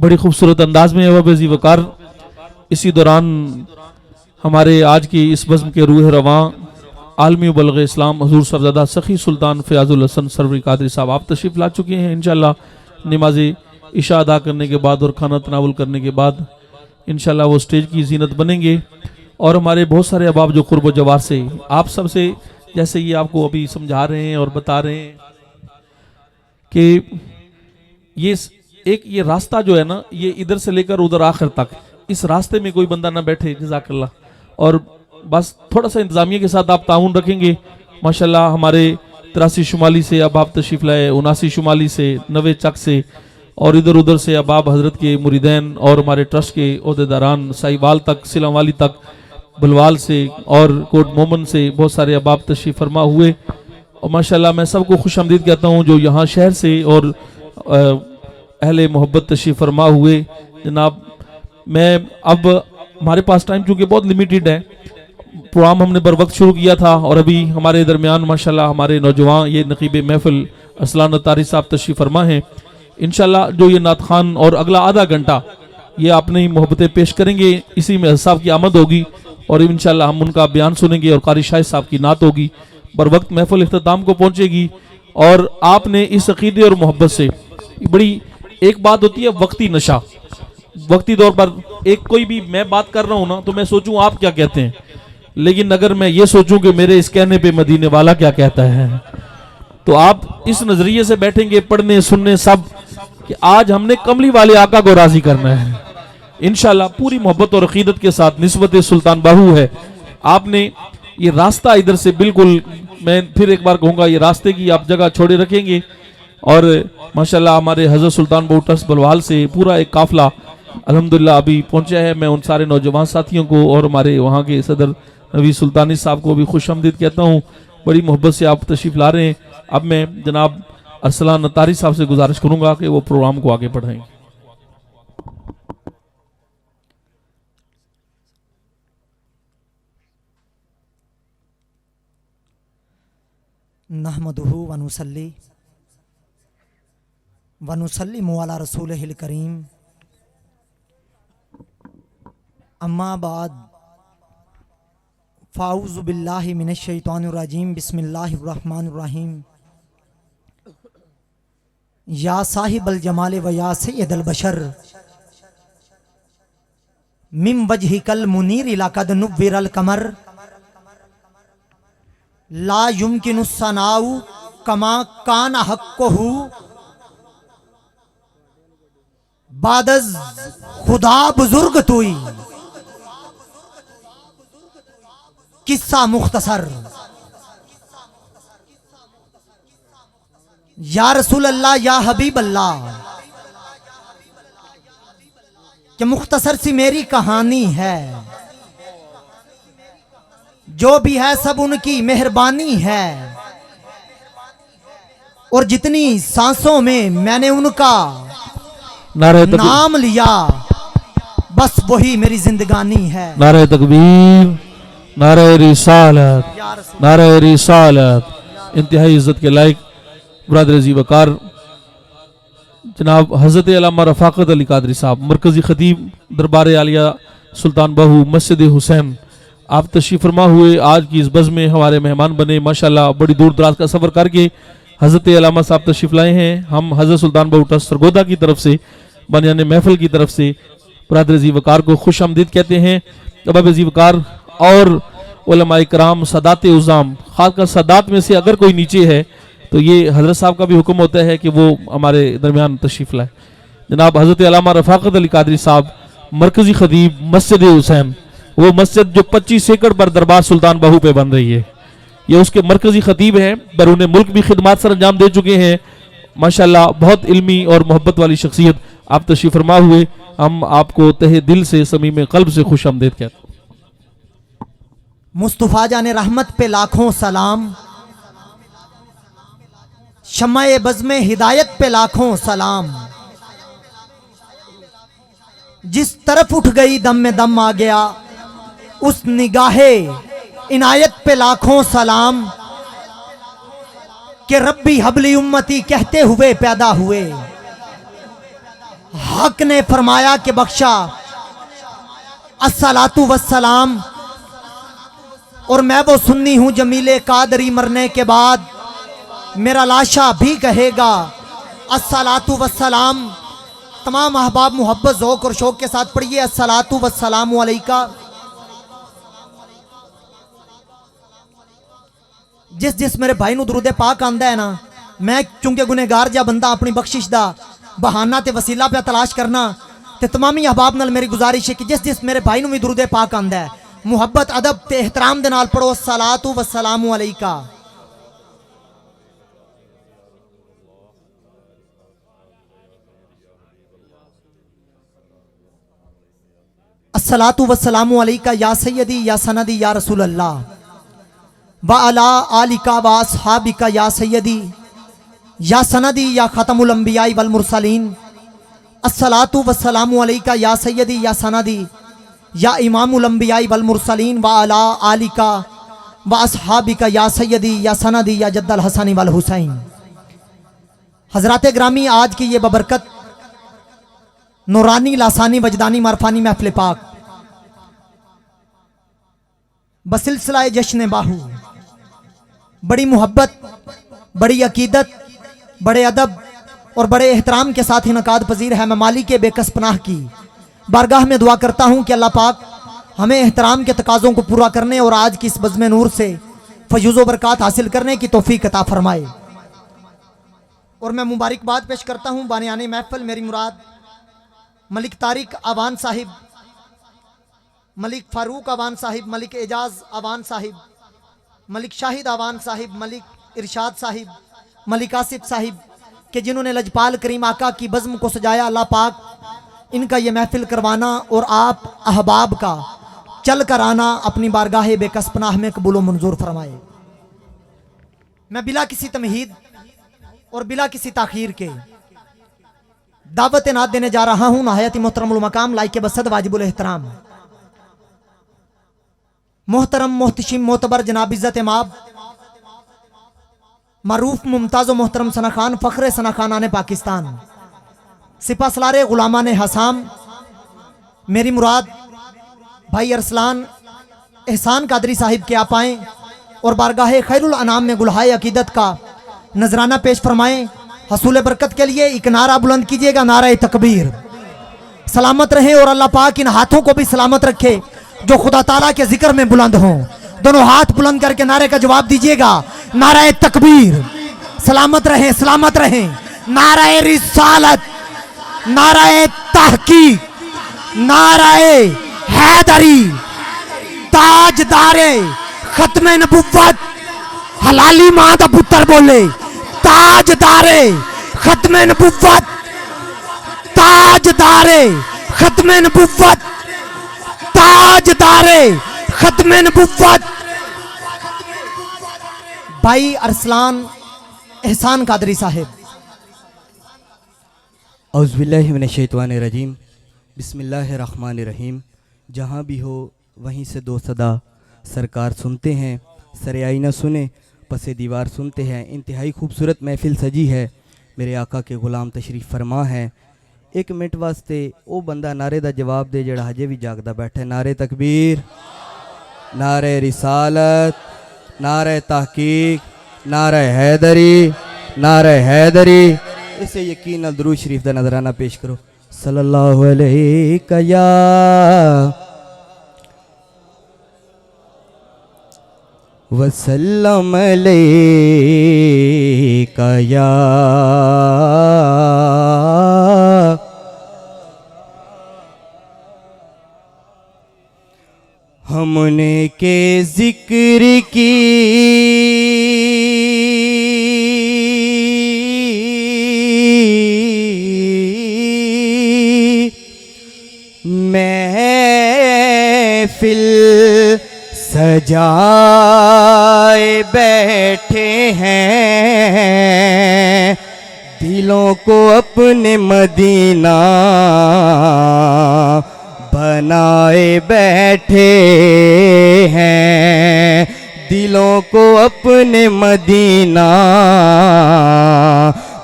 बड़ी खूबसूरत अंदाज में वज़ी वकार इसी दौरान हमारे आज की इस बज़्म के रूह रवां आलमी बलग इस्लाम हजूर साहबजादा सखी सुल्तान फ़याज़ुल हसन सरवरी कादरी साहब आप तशरीफ़ ला चुके हैं। इंशाअल्लाह नमाज इशा अदा करने के बाद और खाना तनावुल करने के बाद इंशाअल्लाह वो स्टेज की जीनत बनेंगे। और हमारे बहुत सारे अहबाब जो कुर्ब जवार से आप सबसे जैसे ये आपको अभी समझा रहे हैं और बता रहे हैं कि ये रास्ता जो है ना, ये इधर से लेकर उधर आखिर तक, इस रास्ते में कोई बंदा ना बैठे जज़ाकल्लाह। और बस थोड़ा सा इंतज़ामिया के साथ आप ताउन रखेंगे। माशाल्लाह हमारे 83 शुमाली से अब आप तशरीफ़ लाए, 79 शुमाली से, 90 चक से और इधर उधर से अब आप हज़रत के मुरीदैन और हमारे ट्रस्ट के ओहदेदारान साहिवाल तक, सिलावाली तक, बलवाल से और कोट मोमन से बहुत सारे अहबाब तशरीफ़ फरमा हुए। और माशाल्लाह मैं सबको खुशामदीद कहता हूँ जो यहाँ शहर से और अहले मोहब्बत तशरीफ़ फरमा हुए। जनाब मैं अब हमारे पास टाइम चूँकि बहुत लिमिटेड है, प्रोग्राम हमने बर वक्त शुरू किया था और अभी हमारे दरमियान माशाल्लाह हमारे नौजवान ये नकीब महफिल अरसलान अतारी साहब तशरीफ़ फरमा हैं। इंशाल्लाह जो ये नात खान और अगला आधा घंटा ये आपने मोहब्बतें पेश करेंगे, इसी में साहब की आमद होगी और इंशाल्लाह हम उनका बयान सुनेंगे और कारी शाहिद साहब की नात होगी। बर वक्त महफिल इख्तिताम को पहुँचेगी और आपने इस अकीदे और मोहब्बत से बड़ी एक बात होती है वक्ती नशा, वक्ती तौर पर एक कोई भी मैं बात कर रहा हूँ ना तो मैं सोचूं आप क्या कहते हैं, लेकिन अगर मैं ये सोचूं कि मेरे इस कहने पे मदीने वाला क्या कहता है, तो आप इस नजरिए से बैठेंगे पढ़ने सुनने सब कि आज हमने कमली वाले आका को राजी करना है। इंशाल्लाह पूरी मोहब्बत और अकीदत के साथ निस्बत सुल्तान बाहू है। आपने ये रास्ता इधर से बिल्कुल, मैं फिर एक बार कहूँगा, ये रास्ते की आप जगह छोड़े रखेंगे और माशाल्लाह हमारे हज़रत सुल्तान बाहू ट्रस्ट बलवाल से पूरा एक काफिला अल्हम्दुलिल्लाह अभी पहुंचा है। मैं उन सारे नौजवान साथियों को और हमारे वहाँ के सदर नवी सुल्तानी साहब को भी खुशामदीद कहता हूँ। बड़ी मोहब्बत से आप तशरीफ़ ला रहे हैं। अब मैं जनाब अरसलान अतारी साहब से गुजारिश करूँगा कि वो प्रोग्राम को आगे बढ़ाएं। नहमदुहु वनुसल्लिमु अला रसूलिहिल करीम, अम्मा बाद, फ़ाऊज़ु बिल्लाहि मिनश शैतानिर रजीम, बिस्मिल्लाहिर रहमानिर रहीम। या साहिबल जमाल व या सय्यदल बशर, मिन वजहिकल मुनीर लक़द नुव्विरल कमर, ला युमकिनुस सनाउ कमा काना हक़्क़ुहु, बादज़ खुदा बुजुर्ग तुई। किस्सा मुख्तसर। या रसूल अल्लाह या हबीब अल्लाह, कि मुख्तसर सी मेरी कहानी है, जो भी है सब उनकी मेहरबानी है, और जितनी सांसों में मैंने उनका नाम लिया बस वही मेरी जिंदगानी है। नारे तकबीर, नारे रिसालत, नारे रिसालत। इंतहाई इज्जत के लायक ब्रदर जी वकार जनाब हज़रत अल्लामा रफ़ाक़त अली कादरी साहब, मरकज़ी खतीब दरबार आलिया सुल्तान बाहू मस्जिद हुसैन, आप तशरीफ़ फरमा हुए। आज की इस बज़ में हमारे मेहमान बने। माशाल्लाह बड़ी दूर दराज का सफ़र करके हज़रत अल्लामा साहब तशरीफ़ लाए हैं। हम हज़रत सुल्तान बाहू ट्रस्ट सरगोदा की तरफ से, बनियान महफिल की तरफ से ब्रदर जी वकार को खुश आमदीद कहते हैं। अब जी वकार और उलमाए कराम, सदात उज़ाम, खासकर सदात में से अगर कोई नीचे है तो ये हज़रत साहब का भी हुक्म होता है कि वो हमारे दरमियान तशरीफ़ लाए। जनाब हज़रत अल्लामा रफ़ाक़त अली कादरी साहब, मरकज़ी खतीब मस्जिद हुसैन, वो मस्जिद जो 25 एकड़ पर दरबार सुल्तान बाहू पे बन रही है, ये उसके मरकज़ी खतीब हैं। बैरून मुल्क भी खिदमात सर अंजाम दे चुके हैं। माशाल्लाह बहुत इल्मी और मोहब्बत वाली शख्सियत, आप तशरीफ़ फरमा हुए। हम आपको तहे दिल से, समीम क़ल्ब से खुश आमदीद कहते हैं। मुस्तफ़ा जाने रहमत पे लाखों सलाम, शम्माए बज़्म हिदायत पे लाखों सलाम। जिस तरफ उठ गई दम में दम आ गया, उस निगाहे इनायत पे लाखों सलाम। कि रब्बी हबली उम्मती कहते हुए पैदा हुए, हक ने फरमाया कि बख्शा अस्सलातु वस्सलाम। और मैं वो सुन्नी हूँ जमीले कादरी मरने के बाद मेरा लाशा भी कहेगा अस्सलातु वस्सलाम। तमाम अहबाब मोहब्बत ज़ौक़ और शौक़ के साथ पढ़िए अस्सलातु वस्सलामु अलैका। जिस जिस मेरे भाई नूं दुरूद पाक आंदा है ना, मैं चूंकि गुनहगार जा बंदा अपनी बख्शिश दा बहाना ते वसीला पे तलाश करना, ते तमामी अहबाब नाल मेरी गुजारिश है कि जिस जिस मेरे भाई नूं भी दुरूद पाक आंदा है मुहब्बत अदब ते एहतराम दे नाल पढ़ो सलातु वस्सलामु अलैका। अस्सलातु वस्सलामु अलैका या सय्यदी या सनदी या रसूल अल्लाह व अला आलिका व अस्हाबिका या सय्यदी या सनदी या खतमुल अंबिया वल मुरसलीन। अस्सलातु वस्सलामु अलैका या सय्यदी या सनदी या इमामुल अंबिया वल मुरसलीन व अला आलिका व अस्हाबिका या सय्यदी या सनदी या जद्दल हसन वल हुसैन। हजरात ग्रामी, आज की ये बबरकत नूरानी लासानी वजदानी मरफानी महफिल पाक बसिलसिला जश्न बाहू बड़ी मोहब्बत, बड़ी अकीदत, बड़े अदब और बड़े एहतराम के साथ इनकाद पजीर है। मैं मालिक के बेकस पनाह की बारगाह में दुआ करता हूँ कि अल्लाह पाक हमें एहतराम के तकाज़ों को पूरा करने और आज की इस बज़्म नूर से फयूज़ बरक़ात हासिल करने की तौफ़ीक़ अता फरमाए। और मैं मुबारकबाद पेश करता हूँ बानियाने महफिल मेरी मुराद मलिक तारिक अवान साहिब, मलिक फ़ारूक अवान साहिब, मलिक एजाज अवान साहिब, मलिक शाहिद अवान साहिब, मलिक इरशाद साहिब, मलिक आसिफ साहिब के जिन्होंने लजपाल करीम आका की बज़्म को सजाया। अल्लाह पाक इनका ये महफिल करवाना और आप अहबाब का चल कर आना अपनी बारगाह बेकस पनाह में कबूल व मंजूर फरमाए। मैं बिला किसी तमहीद और बिला किसी ताखीर के दावत नात देने जा रहा हूं नहायत मोहतरमुल मकाम लाइक बसद वाजिबुल एहतराम मोहतरम मोहतशिम मोतबर जनाब इज़्ज़त माब मरूफ मुमताज़ मोहतरम सना खान फ़ख्र सना खानान पाकिस्तान सिपा सलारे गुलामान हसाम मेरी मुराद भाई अरसलान एहसान कादरी साहिब के आप आएँ और बारगाह खैरुल अनाम में गुलहाए अकीदत का नजराना पेश फरमाएं। हसूल बरकत के लिए एक नारा बुलंद कीजिएगा, नारा तकबीर। सलामत रहे और अल्लाह पाक इन हाथों को भी सलामत रखे जो खुदा ताला के जिक्र में बुलंद हों। दोनों हाथ बुलंद करके नारे का जवाब दीजिएगा, नारा तकबीर। सलामत रहें, सलामत रहें। नारा रिसालत, नारा तहकीक, नारा हैदरी, ताजदारे खत्मे नबुव्वत। हलाली मां दा पुत्र बोले ताजदारे खत्मे नबुव्वत, ताजदारे खत्मे नबुव्वत, ताजदारे खत्मे नबुव्वत। भाई अरसलान एहसान कादरी साहिब। औज़ुबिल्लाहि मिनश्शैतानिर्रजीम, बिस्मिल्लाहिर्रहमानिर्रहीम। जहाँ भी हो वहीं से दो सदा सरकार सुनते हैं, सरे आईना सुने पसे दीवार सुनते हैं। इंतहाई खूबसूरत महफिल सजी है, मेरे आका के ग़ुलाम तशरीफ़ फरमा है। एक मिनट वास्ते वो बंदा नारे दा जवाब दे जड़ा हजे भी जागदा बैठा है। नारे तकबीर, नारे रिसालत, नारे तहकीक, नारे हैदरी, नारे हैदरी। इसे यकीन नाल दुरूद शरीफ दा नजराना पेश करो। सल्लल्लाहु अलैहि या वसल्लम अलैका या हमने के जिक्र की महफिल सजाए बैठे हैं, दिलों को अपने मदीना बनाए बैठे हैं, दिलों को अपने मदीना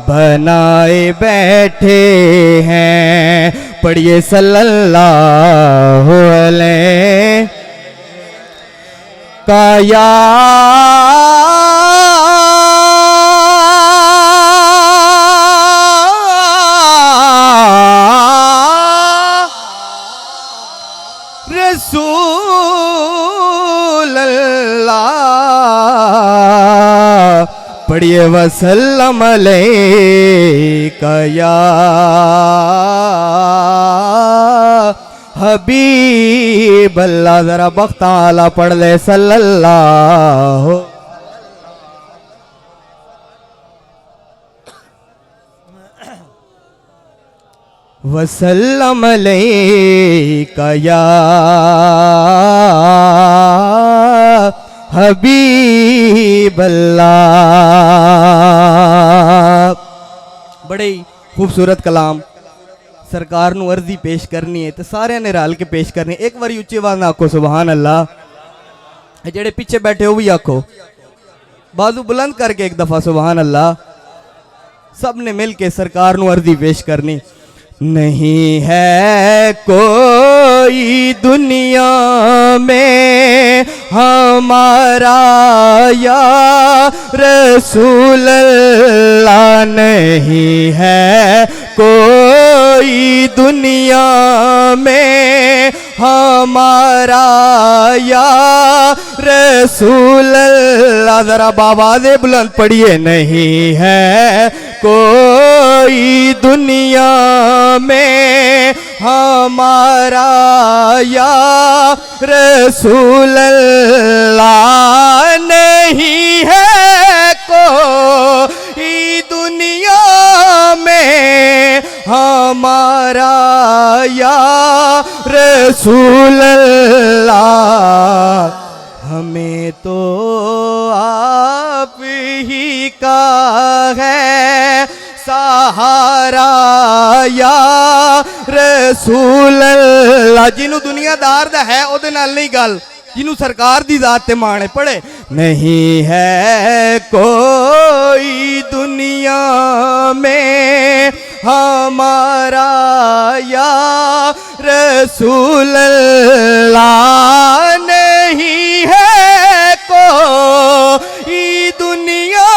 बनाए बैठे हैं। पढ़िए सल्लल्लाहु अलैहि काया रसूल अल्लाह पढ़िए वसल्लम अलैका या हबीब अल्लाह। जरा बख्त आला पढ़ ले सल्लल्लाहु वसल्लम अलैका या हबीब अल्लाह। बड़े ही खूबसूरत कलाम सरकार नू अर्जी पेश करनी है तो सारे ने रल के पेश करनी है। एक बारी उच्ची आवाज ना आखो सुभान अल्लाह, जेड़े पीछे बैठे हो भी आखो, बाजू बुलंद करके एक दफा सुभान अल्लाह। सब ने मिल के सरकार नू अर्जी पेश करनी। नहीं है कोई दुनिया में हमारा या रसूल अल्लाह, नहीं है कोई दुनिया में हमारा या रसूल अल्लाह। जरा बाबा दे बुलंद पढ़िए, नहीं है कोई दुनिया में हमारा या रसूल अल्लाह, नहीं है कोई दुनिया में हमारा या रसूल अल्लाह। हमें तो आप ही का है सहारा या रसूल अल्लाह। जिन्हों दुनियादार दा है ओदे नाल नहीं गल, जिन्हों सरकार दी जात ते माने पड़े। नहीं है कोई दुनिया में हमारा या रसूल अल्लाह, नहीं है कोई दुनिया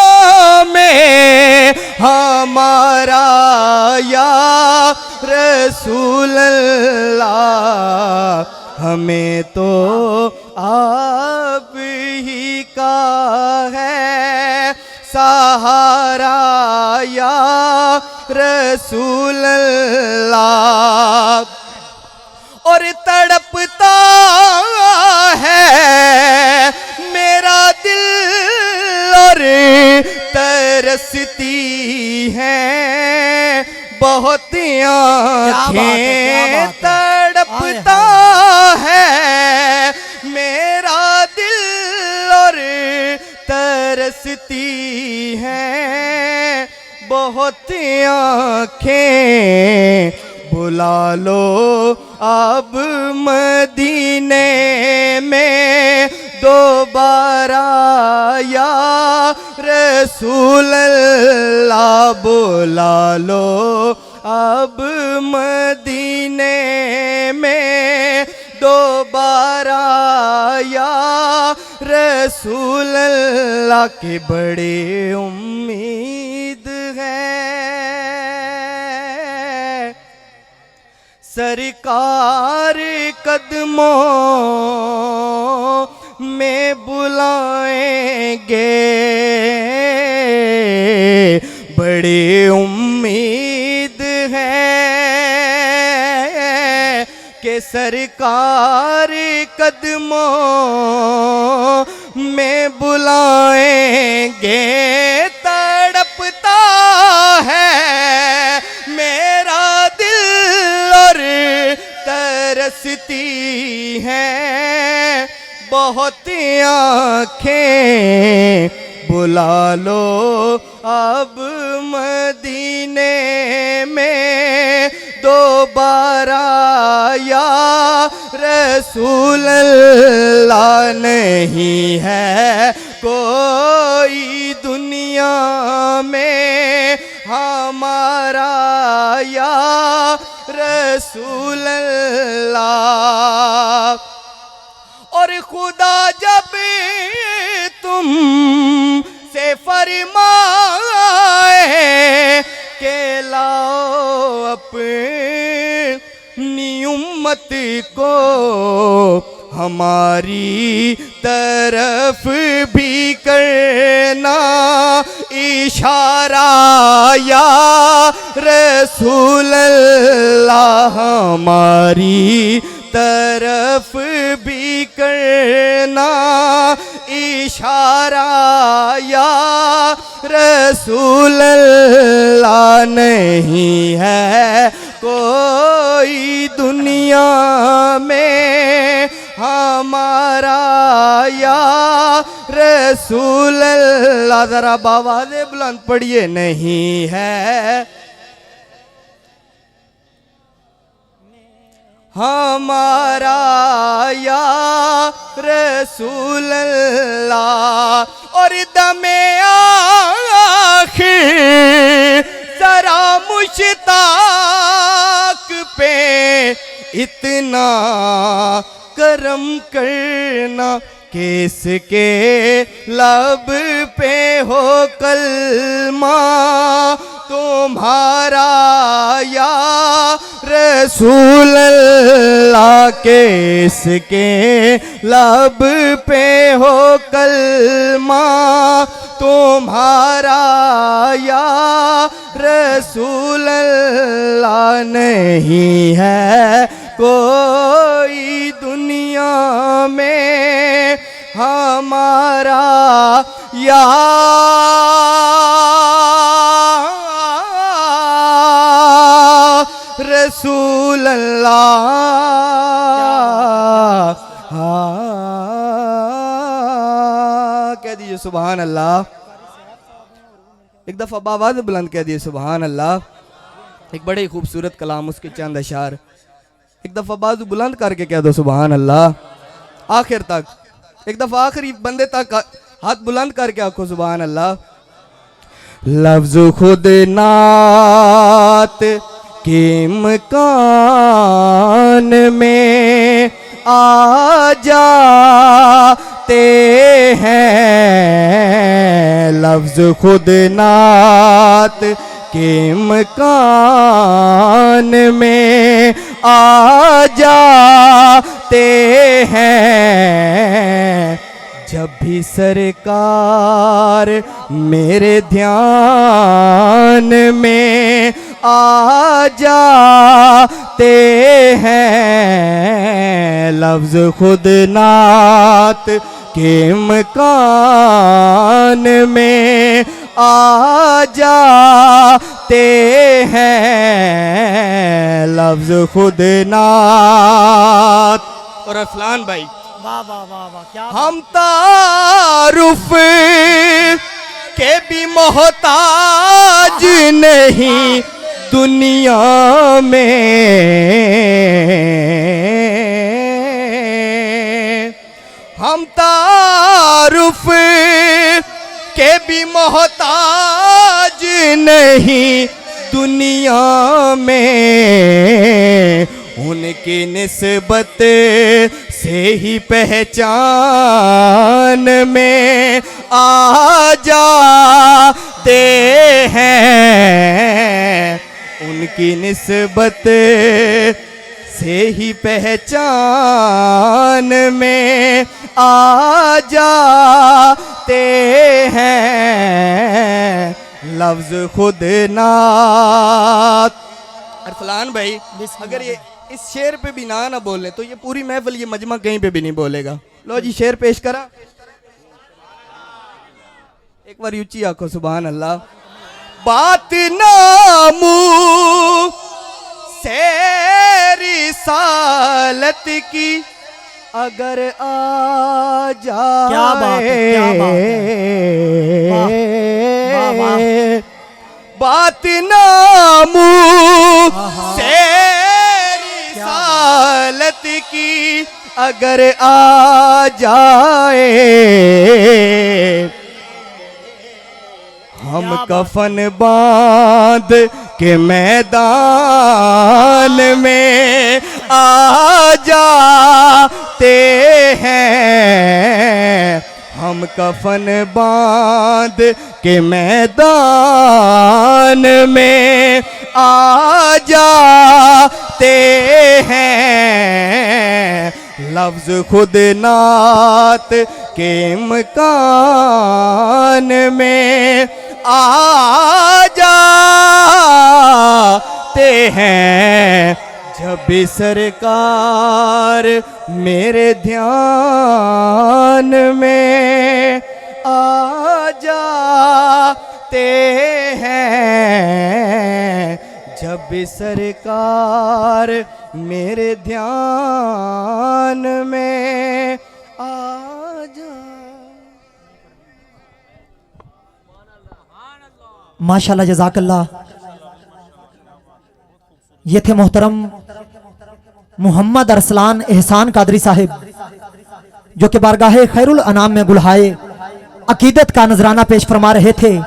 में हमारा या रसूल अल्लाह। हमें तो आप ही का है सहारा या रसूल अल्लाह। और तड़पता है मेरा दिल और तरसती है बहुत आँखें, तड़पता है मेरा दिल और तरसती है बहुत आँखें। बुला लो अब मदीने में दोबारा या रसूल अल्लाह। बुला लो अब मदीने में दोबारा या रसूल अल्लाह। के बड़े उम्मीद है सरकार कदमों में बुलाएंगे। बड़ी उम्मीद है कि सरकार कदमों में बुलाएंगे। तड़पता है मेरा दिल और तरसती है बहुत आँखें। बुला लो अब मदीने में दोबारा या रसूल अल्लाह। नहीं है कोई दुनिया में हमारा या रसूल अल्लाह। और और खुदा जब तुम से फरमाए के लाओ अपनी उम्मत को हमारी तरफ भी करना इशारा या रसूल अल्लाह हमारी तरफ भी करना इशारा या रसूल अल्लाह नहीं है कोई दुनिया में हमारा या रसूल अल्लाह। जरा बावाज़े बुलंद पढ़िए, नहीं है हमारा या रसूल अल्लाह। और दमे आखिर जरा मुश्ताक पे इतना करम करना किसके लब पे हो कलमा तुम्हारा या रसूल अल्लाह। किसके लब पे हो कलमा तुम्हारा या रसूल अल्लाह। नहीं है कोई दुनिया में हमारा या रसूल अल्लाह। कह दीजिए सुभान अल्लाह। एक दफ़ा बावाज़ बुलंद कह दिए सुभान अल्लाह। एक बड़े खूबसूरत कलाम, उसके चंद अशार। एक दफ़ा बाजू बुलंद करके कह दो सुभान अल्लाह। आखिर तक एक दफ़ा आखिरी बंदे तक हाथ बुलंद करके आखो सुभान अल्लाह। लफ्ज़ खुद नात के मकान में आ जाते हैं। लफ्ज़ खुद नात के मकान में आ जाते हैं। जब भी सरकार मेरे ध्यान में आ जाते हैं। लफ्ज़ खुद नात के मकान में आ जाते हैं। लफ्ज़ खुद नात। और अफलान भाई वाह वाह वाह वाह, क्या हम तारुफ के भी मोहताज नहीं दुनिया में। हम तारुफ के भी मोहताज नहीं दुनिया में। उनकी निस्बत से ही पहचान में आ जाते हैं। उनकी निस्बत से ही पहचान में आ जाते हैं। लफ्ज़ खुद नात। अरफलान भाई अगर ये इस शेर पे भी ना बोले तो ये पूरी महफिल, ये मजमा कहीं पे भी नहीं बोलेगा। लो जी शेर पेश करा। एक बार ऊंची आंखों सुभान अल्लाह। बात नामू से रिसालत की अगर आ जाए। क्या बात है, क्या बात है। वाह, वाह, वाह। बात नामू से रिसालत की अगर आ जाए। हम कफन बांध के मैदान में आ जाते हैं हम कफन बांध के मैदान में आ जाते हैं लफ्ज खुद नात के मकान में आ जाते हैं जब भी सरकार मेरे ध्यान में आ जाते हैं जब भी सरकार मेरे ध्यान में आ जा। माशाल्लाह जज़ाकल्लाह। ये थे मोहतरम मोहम्मद अरसलान एहसान कादरी साहिब, जो कि बारगाहे खैरुल अनाम में गुलहाए अकीदत का नजराना पेश फरमा रहे थे।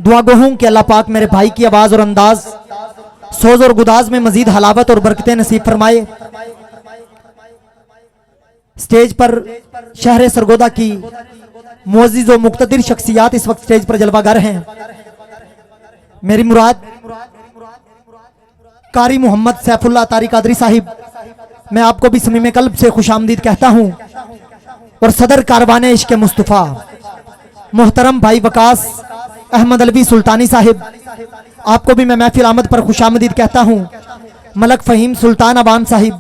दुआ गो हूं कि अल्लाह पाक मेरे भाई की आवाज और अंदाज, सोज और गुदाज में मजीद हलावत और बरकतें नसीब फरमाए। स्टेज पर शहर सरगोदा की मुअज़्ज़िज़ और मुक़्तदिर शख्सियात इस वक्त स्टेज पर जलवागर हैं। मेरी मुराद कारी मोहम्मद सैफुल्लाह तारी कादरी साहिब, मैं आपको भी समीम कल्ब से खुशामदीद कहता हूं। और सदर कारवाने इश्क़ मुस्तफ़ा मोहतरम भाई वकास अहमद अलवी सुल्तानी साहिब, आपको भी मैं महफिल आमद पर खुशामदीद कहता हूं। मलक फ़हीम सुल्तान अबान साहिब,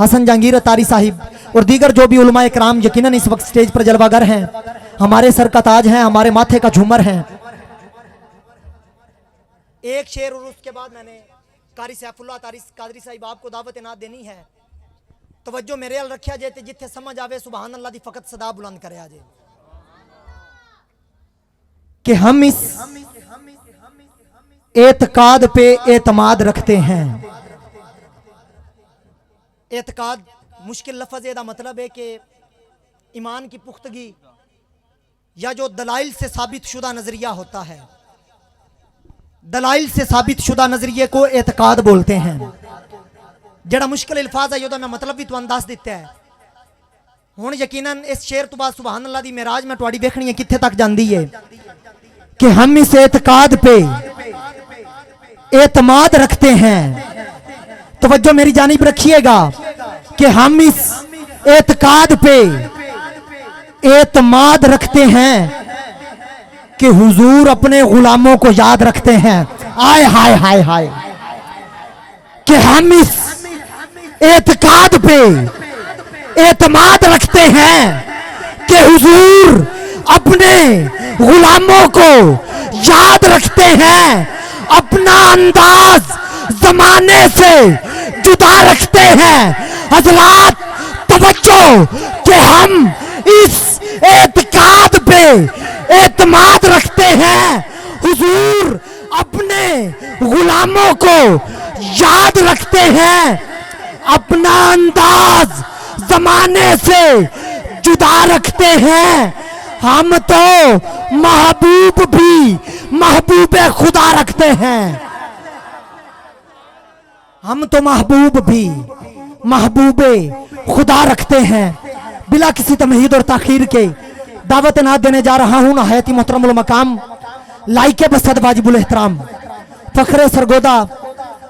हसन जहांगीर तारी साहिब और दीगर जो भी उलमा इकराम यकीनन इस वक्त स्टेज पर जलवागर हैं, हमारे सर का ताज हैं, हमारे माथे का झूमर हैं। एक शेर और उसके बाद मैंने कारी सैफुल्लाह तारी कादरी साहिब आपको दावत ना देनी है। तवज्जो मेरे अल रखिया जे जिथे समझ आवे सुभान अल्लाह दी फकत सदा बुलंद करे आजे कि हम इस एतकाद पे एतमाद रखते हैं। एतकाद मुश्किल लफ्ज़ का मतलब है कि ईमान की पुख्तगी या जो दलाइल से साबित शुदा नजरिया होता है, दलाइल से साबित शुदा नजरिए को एतकाद बोलते हैं। जड़ा मुश्किल अल्फाज है योदा मैं मतलब भी तो अंदाज दिता है। हुण यकीनन इस शेर तो बाद सुभान अल्लाह दी मेराज में तुहाडी देखनी है कित्थे तक जांदी है कि हम इस एतकाद पे एतमाद रखते हैं। तवज्जो मेरी जानिब रखिएगा कि हम इस एतकाद पे एतमाद रखते हैं कि हुजूर अपने गुलामों को याद रखते हैं। आय हाय हाय हाय कि हम इस एतकाद पे एतमाद रखते हैं कि हुजूर अपने गुलामों को याद रखते हैं, अपना अंदाज जमाने से जुदा रखते हैं। हजरात तवज्जो कि हम इस एतकाद पे एतमाद रखते हैं, हुजूर अपने गुलामों को याद रखते हैं, अपना अंदाज जमाने से जुदा रखते हैं। हम तो महबूब भी महबूबे खुदा रखते हैं। हम तो महबूब भी महबूबे खुदा रखते हैं। बिला किसी तमहीद और ताखीर के दावत ना देने जा रहा हूं नहायती मोहतरमुल मकाम लाइके बसद वाजिबुल एहतराम फखरे सरगोदा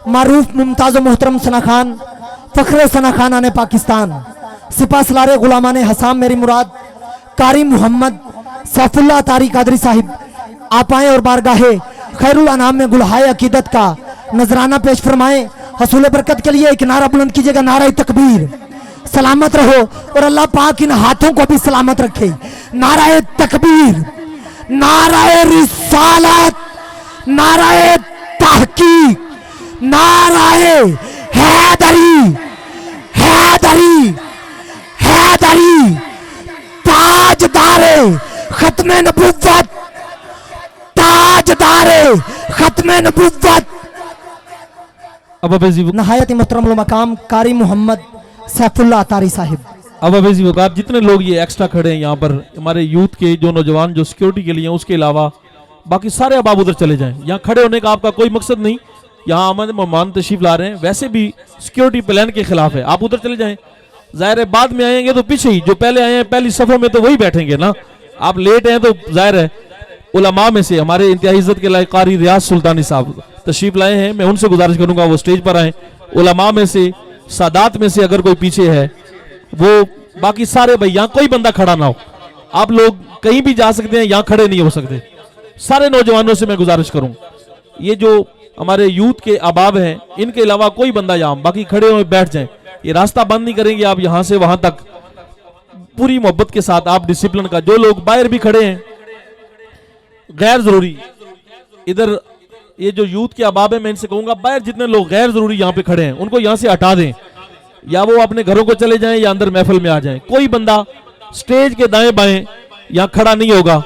मारूफ मुमताज मोहतरम सना खान, फखरे सना खान आने पाकिस्तान, सिपा सलारे गुलामाने हसाम, मेरी मुराद कारी मोहम्मद सैफुल्लाह तारी कादरी साहिब, आप आए और बारगाहे खैरुल अनाम में गुलहाए अकीदत का नजराना पेश फरमाएं। हसूल बरकत के लिए एक नारा बुलंद कीजिएगा, नारा तकबीर। सलामत रहो और अल्लाह पाक इन हाथों को भी सलामत रखे। नाराए तकबीर, नाराए रिसालत, नाराए तहकीक, नाराए हैदरी, हैदरी, हैदरी, ताजदारे खत्मे नबुव्वत, ताजदारे खत्मे नबुव्वत। अब नहायत मोहतरम मकाम कारी मोहम्मद सैफुल्लाह तारी साहिब। अब अवैज़ी वक़ार जितने लोग ये एक्स्ट्रा खड़े हैं यहाँ पर, हमारे यूथ के जो नौजवान जो सिक्योरिटी के लिए हैं, उसके अलावा बाकी सारे अब आप उधर चले जाएं। यहाँ खड़े होने का आपका कोई मकसद नहीं, यहाँ अमन मेहमान तशरीफ ला रहे हैं, वैसे भी सिक्योरिटी प्लान के खिलाफ है। आप उधर चले जाएं, जाहिर है बाद में आएंगे तो पीछे ही, जो पहले आए हैं पहली सफों में तो वही बैठेंगे ना। आप लेट हैं तो जाहिर है उलमा में से हमारे इंतहाई इज्जत के लायक कारी रियाज सुल्तानी साहब तशरीफ लाए हैं, मैं उनसे गुजारिश करूंगा वो स्टेज पर आए। उलमा में से, सादात में से अगर कोई पीछे है वो, बाकी सारे भाई यहाँ कोई बंदा खड़ा ना हो। आप लोग कहीं भी जा सकते हैं, यहाँ खड़े नहीं हो सकते। सारे नौजवानों से मैं गुजारिश करूं, ये जो हमारे यूथ के अहबाब हैं इनके अलावा कोई बंदा यहाँ, बाकी खड़े हुए बैठ जाएं। ये रास्ता बंद नहीं करेंगे आप, यहाँ से वहां तक पूरी मोहब्बत के साथ आप डिसिप्लिन का। जो लोग बाहर भी खड़े हैं गैर जरूरी, इधर ये जो यूथ के अहबाब है मैं इनसे कहूंगा बाहर जितने लोग गैर जरूरी यहाँ पे खड़े हैं उनको यहाँ से हटा दें, या वो अपने घरों को चले जाएं या अंदर महफिल में आ जाएं। कोई बंदा स्टेज के दाएं बाएं यहाँ खड़ा नहीं होगा।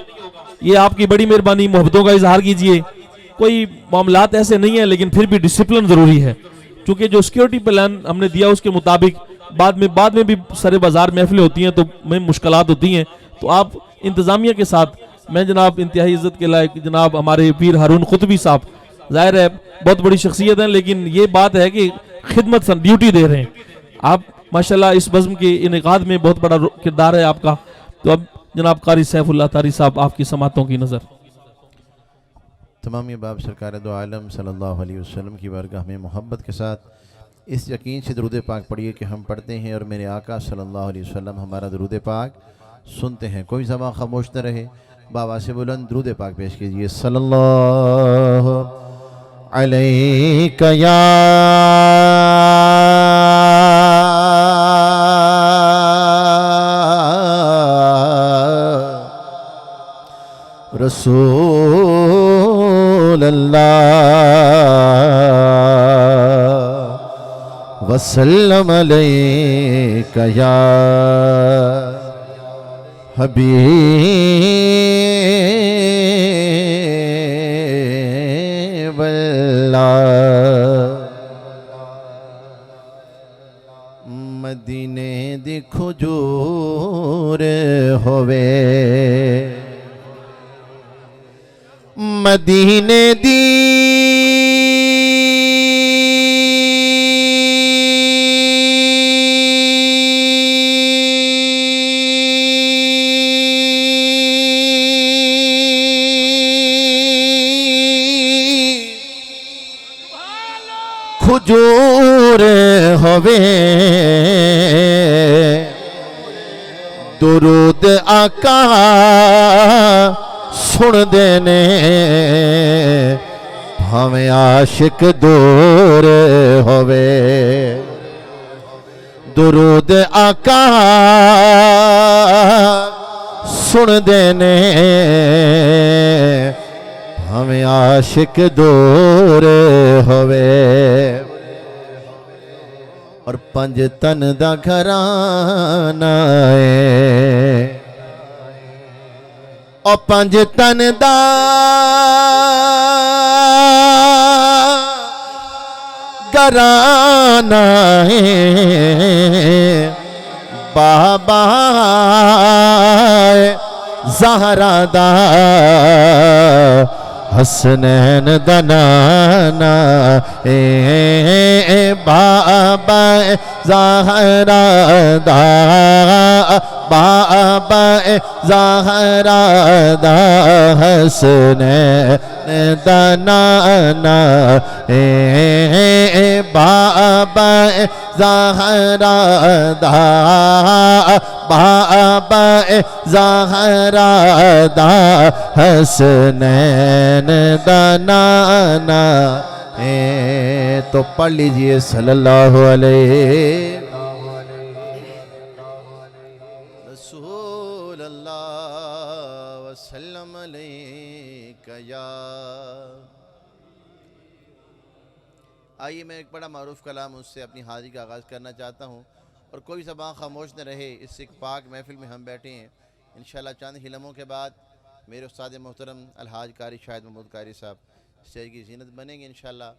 ये आपकी बड़ी मेहरबानी, मोहब्बतों का इजहार कीजिए। कोई मामलात ऐसे नहीं है लेकिन फिर भी डिसिप्लिन जरूरी है, क्योंकि जो सिक्योरिटी प्लान हमने दिया उसके मुताबिक बाद में भी सारे बाजार महफिलें होती हैं तो में मुश्किलात होती हैं। तो आप इंतजामिया के साथ, मैं जनाब इंतहाई इज्जत के लायक जनाब हमारे पीर हारून खुतबी साहब, जाहिर है बहुत बड़ी शख्सियत है, लेकिन ये बात है कि खिदमत सन ड्यूटी दे रहे हैं आप माशाल्लाह। इस बज़्म के इनेकाद में बहुत बड़ा किरदार है आपका। तो अब जनाब कारी सैफुल्लाह तारी साहब आपकी समातों की नज़र। तमाम बाब सरकार दो आलम सल्लल्लाहु अलैहि वसल्लम की बारगाह में मोहब्बत के साथ इस यकीन से दरूद पाक पढ़िए कि हम पढ़ते हैं और मेरे आका सल्लल्लाहु अलैहि वसल्लम हमारा दरूद पाक सुनते हैं। कोई ज़बान खामोश न रहे, बाबा से बुलंद दरूद पाक पेश कीजिए। सल्लल्लाहु अलैका या रसूल अल्लाह वसल्लम अलैका या हबीब अल्लाह। मदीने दी खुजूर होवे, मदीने दी खुजूर होवे, दुरूद आका सुन देने भावें आशिक दूर होवे। दुरूद आका सुन देने भावें आशिक दूर होवे। और पंज तन दा घराना है, और पंज तन दा घराना है। बाबा ज़हरा दा हसनैन दा नाना बाबा ज़हरा दा, बाबा ज़हरा दा हसनैन दा नाना बाबा ज़हरा दा, बाबा ज़हरा दा हसनैन दा नाना। तो पढ़ लीजिए सल्लल्लाहु अलैहि रसूल अल्लाह वसल्लम अलैका या। आइए मैं एक बड़ा मारूफ कलाम उससे अपनी हाजिरी का आगाज़ करना चाहता हूँ, और कोई ज़बान खामोश न रहे। इस सिख पाक महफिल में हम बैठे हैं। इंशाअल्लाह चंद ही लम्हों के बाद मेरे उस्ताद मोहतरम अलहाज कारी शाहिद महमूद कारी साहब स्टेज की ज़ीनत बनेंगे इंशाअल्लाह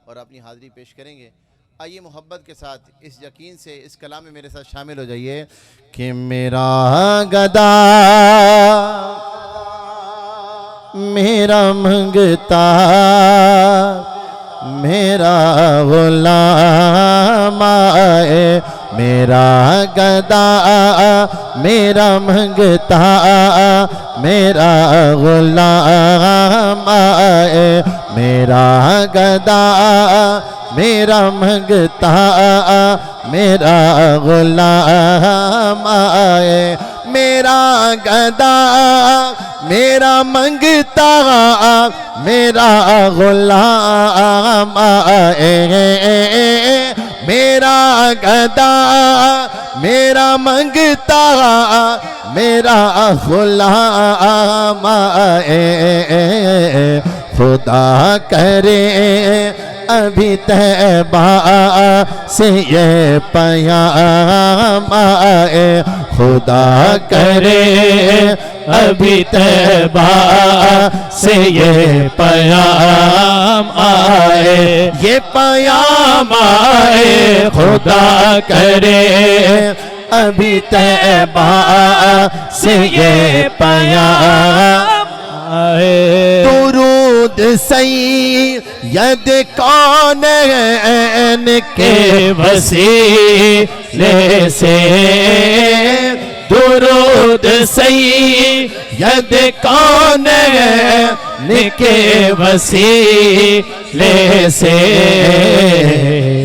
और अपनी हाज़िरी पेश करेंगे। आइए मोहब्बत के साथ इस यकीन से इस कलाम में मेरे साथ शामिल हो जाइए कि मेरा गदा मेरा मंगता मेरा गुलाम आए, मेरा गदा मेरा मंगता, मेरा गुलाम आए, मेरा गदा मेरा मंगता, मेरा गुलाम आए, मेरा गदा मेरा मंगता, मेरा गुलाम आए, मेरा गदा मेरा मंगता, मेरा गुलाम आए। खुदा करे अभी तैबा से ये पयाम आए, खुदा करे अभी तैबा से ये पयाम आए, ये पयाम आए, खुदा करे अभी तैबा से ये पयाम आए। दुरूद सैयद कौनैन के वसीले से, दुरूद सैयद कौनैन के वसीले से,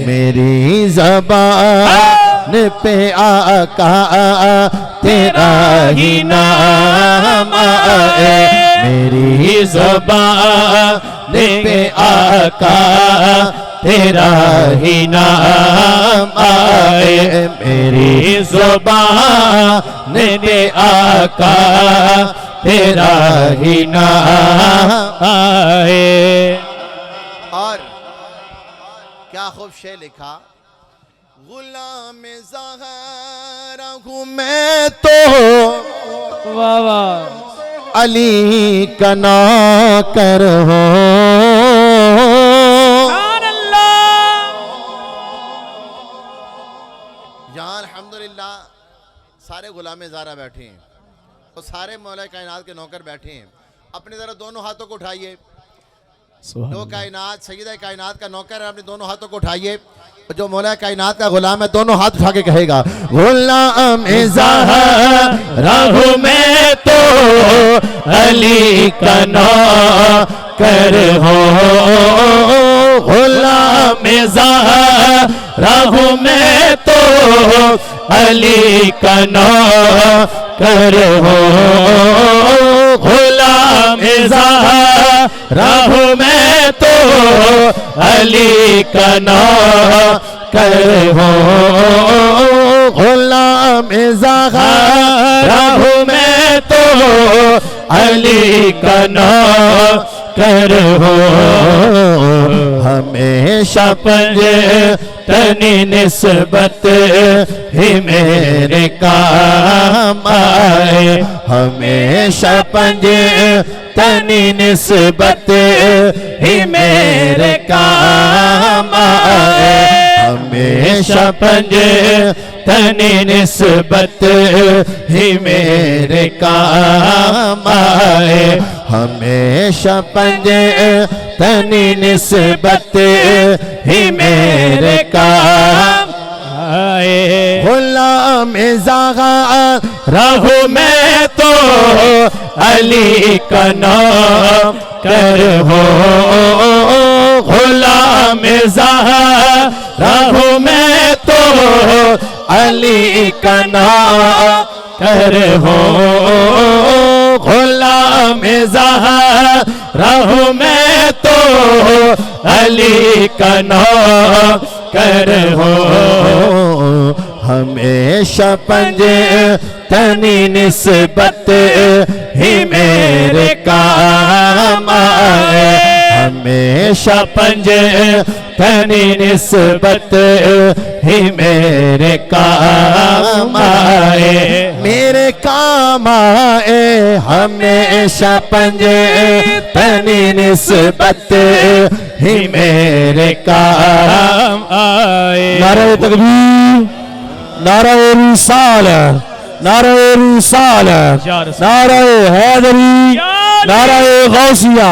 मेरी ज़बान पे आका तेरा ही नाम आए, मेरी ज़बान पे आका तेरा ही नाम आए, मेरी ज़बान पे आका तेरा ही नाम आए। और क्या खूब शेर लिखा, गुलाम ज़हरा हूँ मैं तो, वाह वाह, अली का नौकर हो, यहाँ अल्हम्दुलिल्लाह सारे गुलाम ज़हरा बैठे हैं और सारे मौला कायनात के नौकर बैठे हैं। अपने ज़रा दोनों हाथों को उठाइए, दो कायनात सैयदा कायनात का नौकर है, अपने दोनों हाथों को उठाइए, जो मौला कायनात का गुलाम है दोनों हाथ उठा के कहेगा, गुलाम ज़हरा हूँ मैं तो, अली का नौकर हो, गुलाम ज़हरा हूँ मैं तो, अली का नौकर हो, गुलाम ज़हरा हूँ मैं तो, अली का नौकर हो, गुलाम ज़हरा हूँ मैं तो, अली का नौकर हो। हमेशा पंजतनी निस्बत ही मेरे काम आए, हमेशा पंजतनी निस्बत ही मेरे काम आए, हमेशा पंजतनी निस्बत ही मेरे काम आए, हमेशा पंजतनी निस्बत ही मेरे काम आए। गुलाम ज़हरा हूँ मैं तो, अली का नौकर हो, गुलाम ज़हरा हूँ मैं तो, अली का नौकर हो, गुलाम ज़हरा हूँ मैं तो, अली का नौकर हो। हमेशा पंजतनी निस्बत ही मेरे काम आए, हमेशा पंजतनी निस्बत ही मेरे काम आए, मेरे काम आए, हमेशा पंजतनी निस्बत ही मेरे काम आए। नारे तकबीर, नारे रिसालत, नारे रिसालत, नारे हैदरी, नारे गौसिया,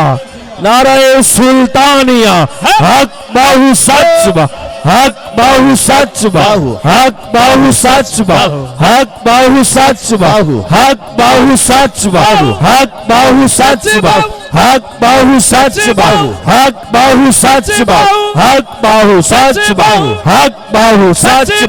नाराए सुल्तानिया हक बाहु सच बा हक बाहु सच बा हक बाहु सच बा हक बाहु सच बा हक बाहु सच बा हक बाहु सच बा हक बाहु सच बा हक बाहु सच बा हक बाहु सच बा हक बाहु सच बा